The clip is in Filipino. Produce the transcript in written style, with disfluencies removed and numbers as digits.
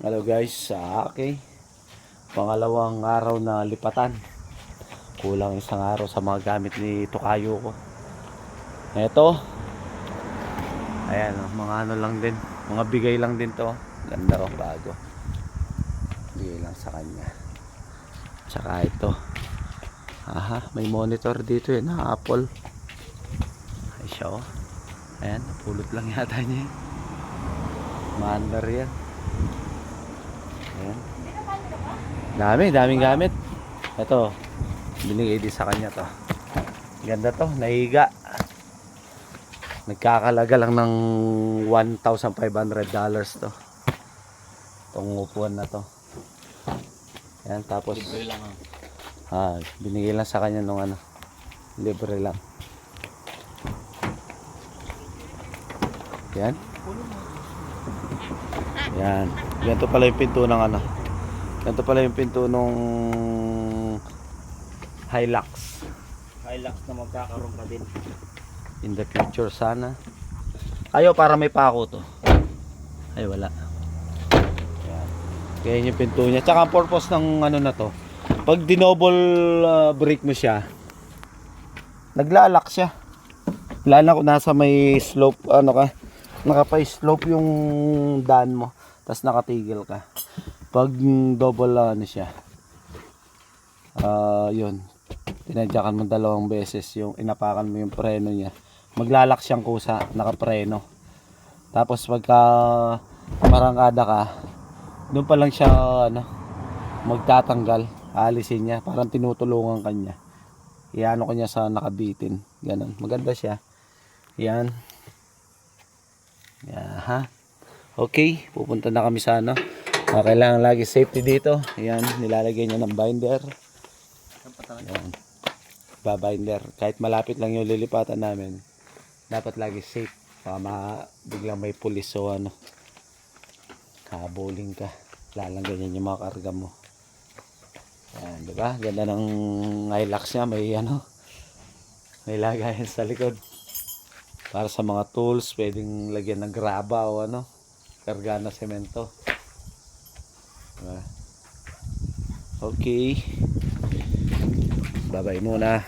Hello guys, okay. Pangalawang araw na lipatan. Kulang isang araw sa mga gamit ni Tokayo ko. Eto. Ayan, mga ano lang din. Mga bigay lang din to. Ganda oh, bago. Bigay lang sa kanya. Tsaka ito. Aha, may monitor dito na Apple. Ay siya oh. Ayan, napulot lang yata niya. Maandar yan. Ayan. Daming gamit. Ito, binigay din sa kanya to. Ganda to, nahiga. Nagkakalaga lang ng $1,500 to. Itong upuan na to. Ayan, tapos libre lang binigay lang sa kanya nung ano. Libre lang. Yan. Yan. Ganito pala yung pinto ng ano. Ganito pala yung pinto nung Hilux. Hilux na magkakaroon ka din. In the future sana. Ayaw para may pako to. Ay wala. Yan. Kaya yung pinto niya. Tsaka ang purpose ng ano na to. Pag dinoble break mo siya, naglalak siya. Lalo kung nasa may slope, ano ka, nakapa-slope yung daan mo. Tapos nakatigil ka. Pag double ano siya, yun, tinadyakan mo dalawang beses, yung inapakan mo yung preno niya, maglalak siyang kusa, nakapreno. Tapos pagka marangkada ka, doon pa lang siya ano, magtatanggal, alisin niya, parang tinutulungan kanya. Iano kanya sa nakabitin, ganun. Maganda siya. Yan. Ha. Okay, pupunta na kami sa ano. Kailangan lagi safety dito. Yan, nilalagay niya ng binder. Yan. Babinder. Kahit malapit lang yung lilipatan namin, dapat lagi safe. Baka biglang may pulis o ano. Habulin ka. Lalagyan niya yung mga karga mo. Yan, di ba? Ganda ng Hilux niya, may ano. May lagayan sa likod. Para sa mga tools, pwedeng lagyan ng graba o ano, karga na semento. Diba? Okay. Bye-bye muna.